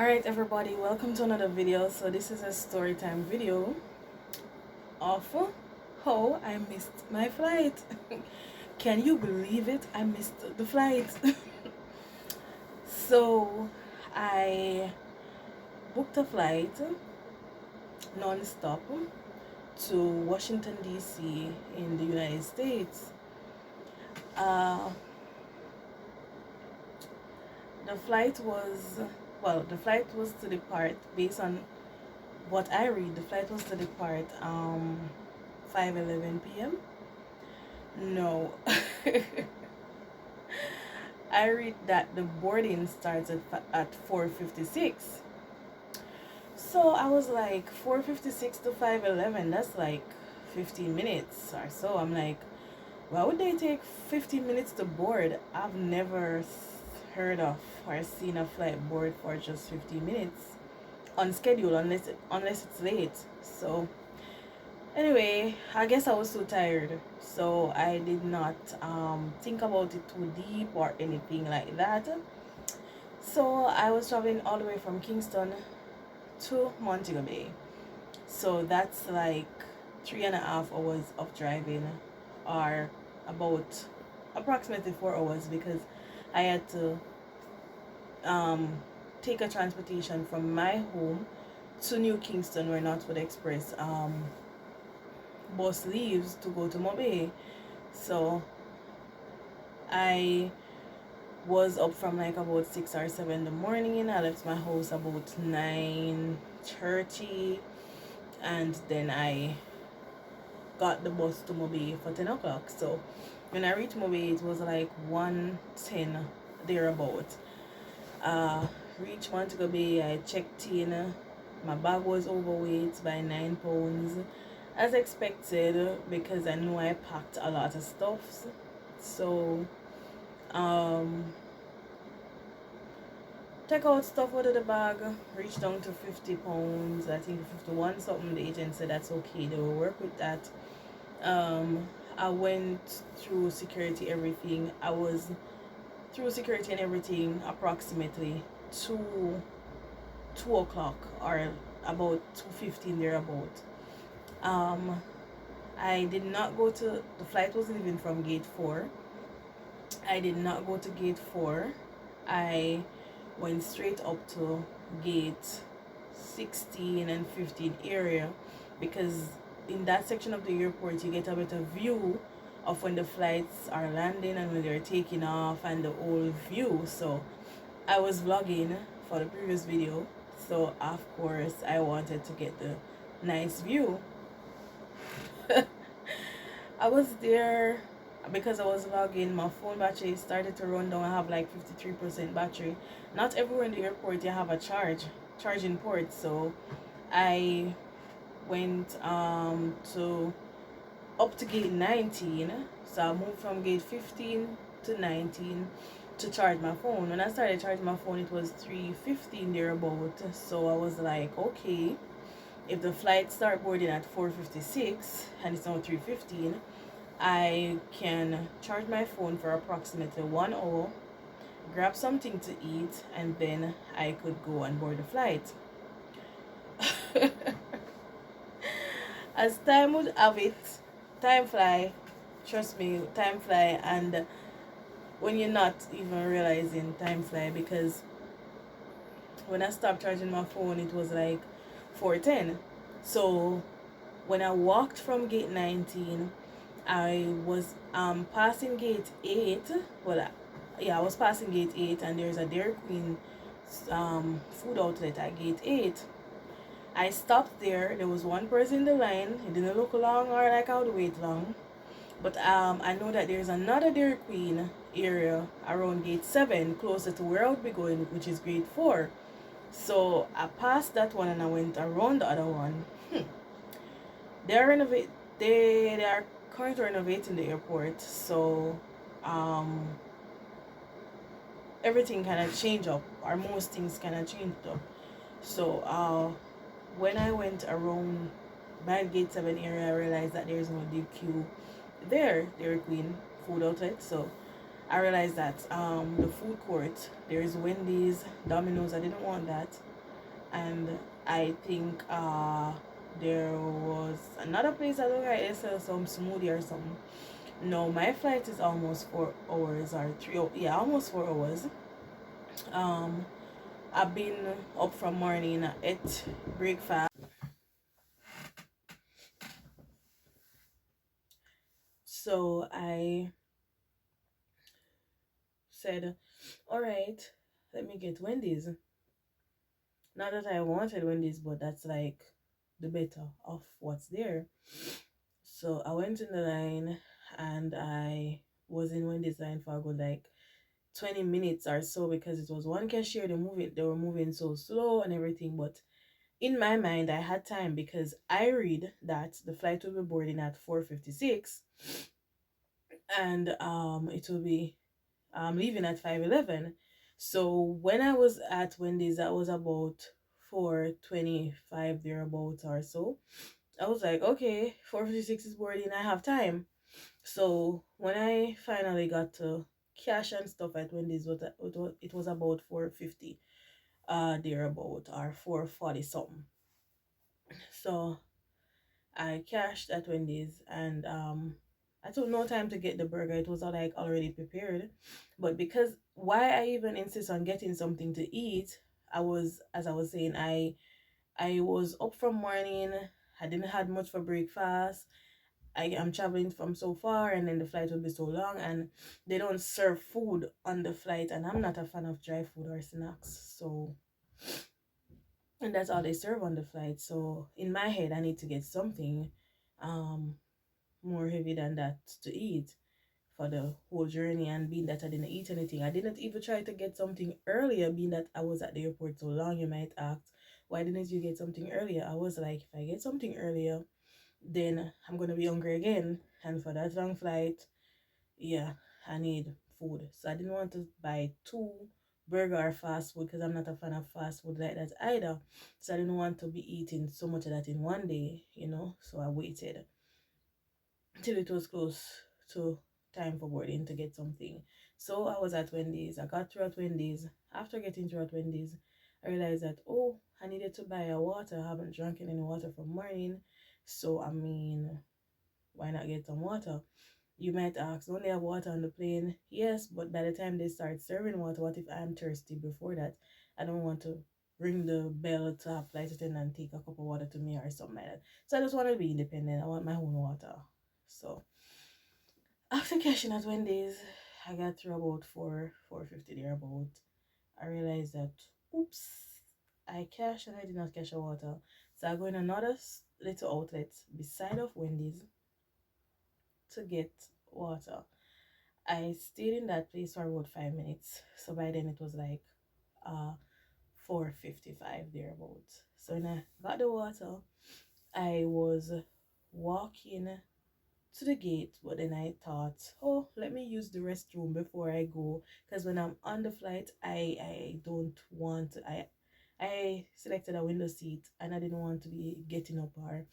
Alright everybody, welcome to another video. So this is a story time video of how I missed my flight. Can you believe it? I missed the flight. So I booked a flight non-stop to Washington DC in the United States. Uh, the flight was to depart, based on what I read, the flight was to depart 5:11 p.m. No. I read that the boarding starts at 4:56. So I was like, 4:56 to 5:11, that's like 15 minutes or so. I'm like, why would they take 15 minutes to board? I've never heard of or seen a flight board for just 15 minutes on schedule, unless it's late. So anyway, I guess I was too tired, so I did not think about it too deep or anything like that. So I was traveling all the way from Kingston to Montego Bay, so that's like 3.5 hours of driving, or about approximately 4 hours, because I had to take a transportation from my home to New Kingston, where Northwood Express bus leaves to go to Mobay. So I was up from like about 6 or 7 in the morning. I left my house about 9:30, and then I got the bus to Mobay for 10 o'clock. So when I reached Mobay, it was like 1:10 thereabout. Reached Montego Bay, I checked in. My bag was overweight by 9 pounds, as expected, because I know I packed a lot of stuff. So take out stuff out of the bag, reached down to 50 pounds, I think 51 something. The agent said that's okay, they will work with that. I went through security, everything. I was through security and everything approximately 2 o'clock, or about 2:15 thereabout. I did not go to, the flight was leaving from gate 4. I did not go to gate 4. I went straight up to gate 16 and 15 area, because in that section of the airport you get a better view of when the flights are landing and when they're taking off, and the whole view. So I was vlogging for the previous video, so of course I wanted to get the nice view. I was there because I was vlogging. My phone battery started to run down. I have like 53% battery. Not everywhere in the airport you have a charging port, so I went to up to gate 19. So I moved from gate 15 to 19 to charge my phone. When I started charging my phone, it was 3:15 thereabout. So I was like, okay, if the flight start boarding at 4:56 and it's now 3:15, I can charge my phone for approximately 1 hour, grab something to eat, and then I could go and board the flight. As time would have it, time fly. Trust me, time fly. And when you're not even realizing, time fly, because when I stopped charging my phone, it was like 4:10. So when I walked from gate 19, I was passing gate 8. Well, yeah, I was passing gate 8, and there's a Dairy Queen food outlet at gate 8. I stopped there. There was one person in the line. It didn't look long or like I would wait long. But I know that there's another Dairy Queen area around gate 7, closer to where I would be going, which is gate 4. So I passed that one and I went around the other one. They are currently renovating the airport, so everything kind of changed up, or most things kind of changed up. So when I went around by gate 7 area, I realized that there's no big queue there, Dairy Queen food outlet. So I realized that the food court, there's Wendy's, Domino's. I didn't want that, and I think there was another place I don't know, they sell some smoothie or something. No, my flight is almost 4 hours or three. Yeah, almost 4 hours. Um, I've been up from morning, ate breakfast. So I said, all right, let me get Wendy's. Not that I wanted Wendy's, but that's like the better of what's there. So I went in the line and I was in Wendy's line for a good like 20 minutes or so because it was one cashier. They were moving so slow and everything. But in my mind, I had time because I read that the flight will be boarding at 4:56, and it will be leaving at 5:11. So when I was at Wendy's, that was about 4:25 thereabouts or so. I was like, okay, 4:56 is boarding, I have time. So when I finally got to cash and stuff at Wendy's, it was about 4:50 thereabout, or 4:40 something. So I cashed at Wendy's, and I took no time to get the burger. It was all like already prepared. But because why I even insist on getting something to eat, as I was saying, I was up from morning. I didn't had much for breakfast. I am traveling from so far, and then the flight will be so long, and they don't serve food on the flight, and I'm not a fan of dry food or snacks. So, and that's all they serve on the flight. So in my head, I need to get something um more heavy than that to eat for the whole journey. And being that I didn't eat anything, I didn't even try to get something earlier. Being that I was at the airport so long, you might ask, why didn't you get something earlier? I was like, if I get something earlier, then I'm gonna be hungry again, and for that long flight, yeah, I need food. So I didn't want to buy two burger or fast food because I'm not a fan of fast food like that either. So I didn't want to be eating so much of that in one day, So I waited till it was close to time for boarding to get something. So I was at Wendy's. I got through at Wendy's. After getting through at Wendy's, I realized that, oh, I needed to buy a water. I haven't drunk any water from morning. So I mean, why not get some water? You might ask, don't they have water on the plane? Yes, but by the time they start serving water, what if I'm thirsty before that? I don't want to ring the bell to have flight attendant and take a cup of water to me or something like that. So I just want to be independent. I want my own water. So after cashing at Wendy's, I got through about 4:50 there about. I realized that, oops, I cashed and I did not cash a water. So I go in another little outlet beside of Wendy's to get water. I stayed in that place for about 5 minutes. So by then it was like uh 4:55 thereabouts. So when I got the water, I was walking to the gate, but then I thought, oh, let me use the restroom before I go, because when I'm on the flight, I don't want I selected a window seat, and I didn't want to be getting up or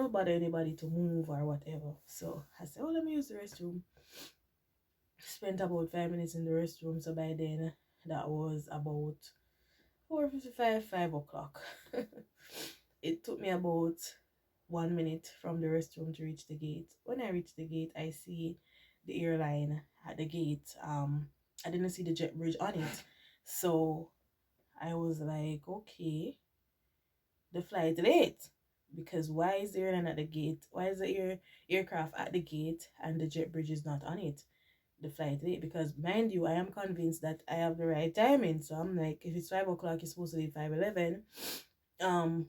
bother anybody to move or whatever. So I said, oh, let me use the restroom. Spent about 5 minutes in the restroom. So by then that was about 4:55, 5 o'clock. It took me about 1 minute from the restroom to reach the gate. When I reached the gate, I see the airline at the gate. I didn't see the jet bridge on it. So I was like, okay, the flight late. Because why is the airline at the gate? Why is the aircraft at the gate and the jet bridge is not on it? The flight late, because mind you, I am convinced that I have the right timing. So I'm like, if it's 5 o'clock, it's supposed to be 5:11. Um,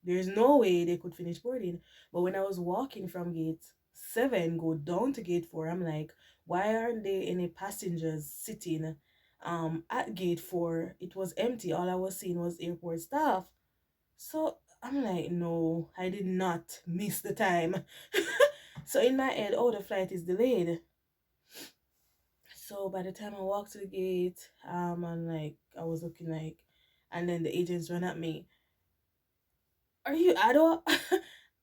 there's no way they could finish boarding. But when I was walking from gate 7, go down to gate 4, I'm like, why aren't there any passengers sitting at gate 4? It was empty. All I was seeing was airport staff. So I'm like, no, I did not miss the time. So in my head, oh, the flight is delayed. So by the time I walked to the gate, and like I was looking like, and then the agents run at me, are you Ado?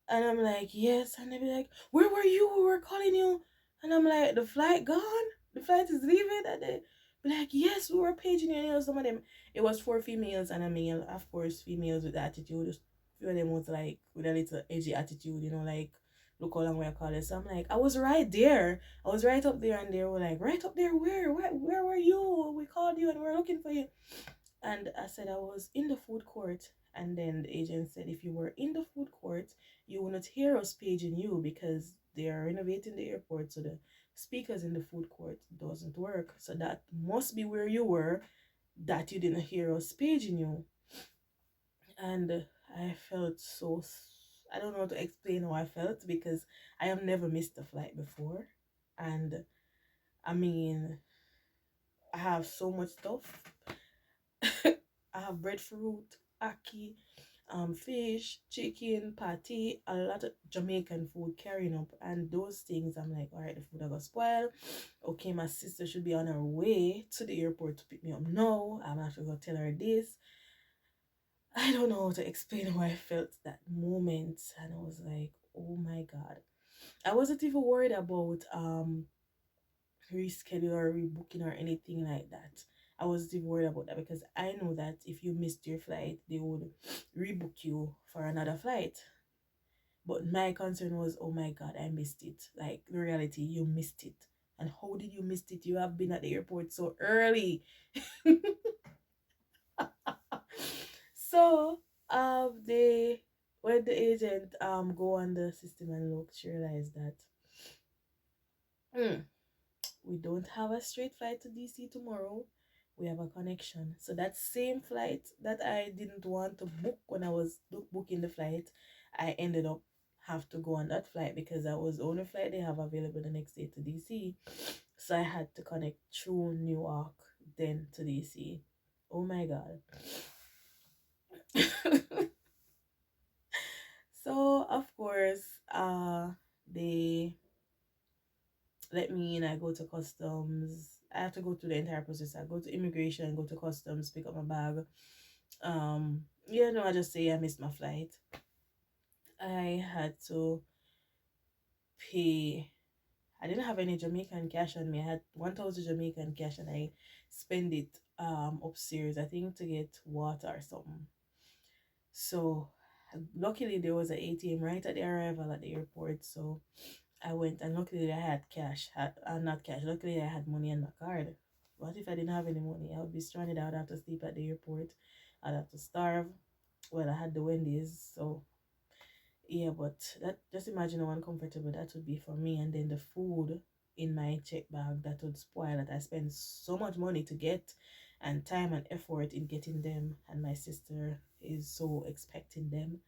And I'm like, yes. And they be like, where were you? We were calling you. And I'm like, the flight gone? the flight is leaving, and they be like, yes, we were paging you. You know, some of them, it was four females and a male. Of course, females with attitude. A few of them was like with a little edgy attitude, you know, like look how long we call it. So I'm like, I was right there. I was right up there, and they were like, right up there, where? Where were you? We called you and we are looking for you. And I said I was in the food court. And then the agent said, if you were in the food court, you will not hear us paging you because they are renovating the airport. So the speakers in the food court doesn't work. So that must be where you were, that you didn't hear us paging you. And I felt so, I don't know how to explain how I felt because I have never missed a flight before. And I mean, I have so much stuff. I have breadfruit, ackee, fish, chicken, patty, a lot of Jamaican food carrying up, and those things. I'm like, all right, the food I got spoiled. Okay, my sister should be on her way to the airport to pick me up. No, I'm not gonna tell her this. I don't know how to explain how I felt that moment, and I was like, oh my god. I wasn't even worried about reschedule or rebooking or anything like that. I wasn't even worried about that because I know that if you missed your flight, they would rebook you for another flight. But my concern was, oh my god, I missed it. Like the reality, you missed it. And how did you miss it? You have been at the airport so early. So they when the agent go on the system and look, she realized that hmm, we don't have a straight flight to DC tomorrow. We have a connection. So that same flight that I didn't want to book when I was booking the flight, I ended up have to go on that flight because that was the only flight they have available the next day to DC. So I had to connect through Newark then to DC. Oh my god. So of course, they let me in. I go to customs. I have to go through the entire process. I go to immigration, go to customs, pick up my bag. Yeah, no, I just say I missed my flight. I had to pay. I didn't have any Jamaican cash on me. I had 1,000 Jamaican cash and I spent it upstairs, I think, to get water or something. So luckily there was an ATM right at the arrival at the airport. So I went and luckily I had cash. Not cash. Luckily I had money on my card. What if I didn't have any money? I would be stranded. I would have to sleep at the airport. I'd have to starve. Well, I had the Wendy's, so yeah. But that, just imagine how uncomfortable that would be for me. And then the food in my check bag that would spoil. That I spent so much money to get, and time and effort in getting them. And my sister is so expecting them,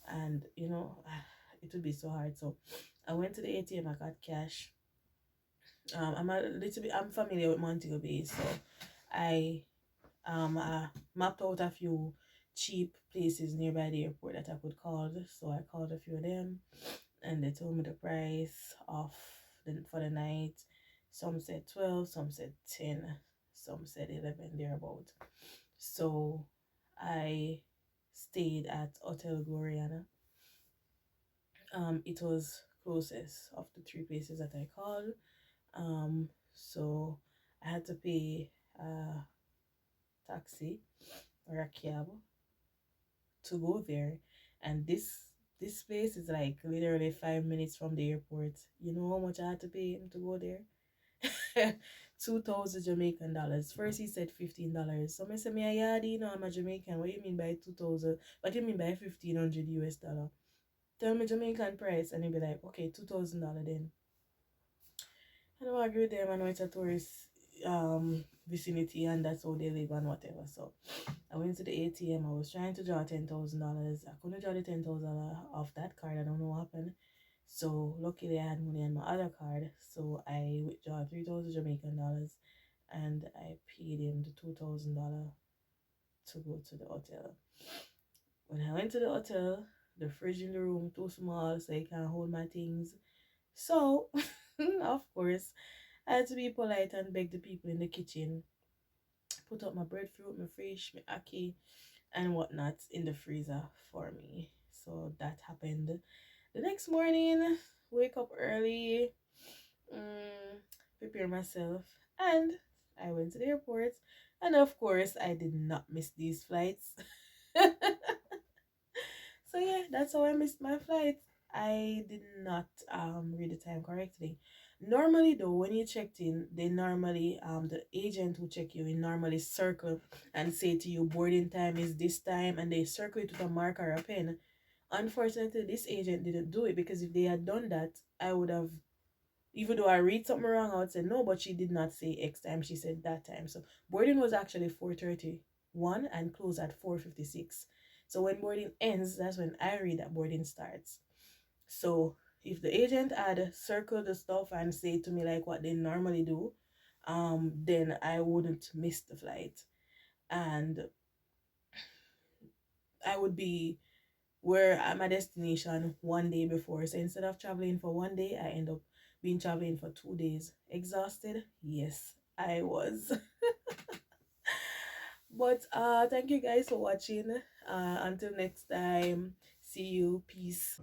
and it would be so hard. So I went to the ATM. I got cash. I'm familiar with Montego Bay, so I mapped out a few cheap places nearby the airport that I could call. So I called a few of them, and they told me the price of for the night. Some said 12, some said 10, some said 11 thereabout. So I stayed at Hotel Gloriana. It was closest of the three places that I called. So I had to pay a taxi or a cab to go there, and this place is like literally 5 minutes from the airport. You know how much I had to pay him to go there? 2,000 Jamaican dollars. First he said $15. So I said, me a yardie, I'm a Jamaican. What do you mean by 2,000? What do you mean by 1,500 US dollar? Tell me Jamaican price, and he'd be like, okay, $2,000 then. I don't agree with them. I know it's a tourist vicinity and that's how they live and whatever. So I went to the ATM. I was trying to draw $10,000. I couldn't draw the $10,000 off that card. I don't know what happened. So luckily I had money on my other card. So I withdrew 3,000 Jamaican dollars and I paid him the $2,000 to go to the hotel. When I went to the hotel, the fridge in the room too small so I can't hold my things. So of course I had to be polite and beg the people in the kitchen put up my breadfruit, my fish, my ackee, and whatnot in the freezer for me. So that happened. The next morning, wake up early. Mm, prepare myself, and I went to the airport. And of course, I did not miss these flights. So yeah, that's how I missed my flight. I did not read the time correctly. Normally though, when you checked in, they normally the agent who check you in normally circle and say to you boarding time is this time, and they circle it with a marker or a pen. Unfortunately, this agent didn't do it, because if they had done that, I would have, even though I read something wrong, I would say no, but she did not say X time, she said that time. So boarding was actually 4:31 and closed at 4:56. So when boarding ends, that's when I read that boarding starts. So if the agent had circled the stuff and say to me like what they normally do, then I wouldn't miss the flight. And I would be where at my destination one day before. So instead of traveling for one day, I end up being traveling for 2 days. Exhausted? Yes, I was. But thank you guys for watching. Until next time, see you. Peace.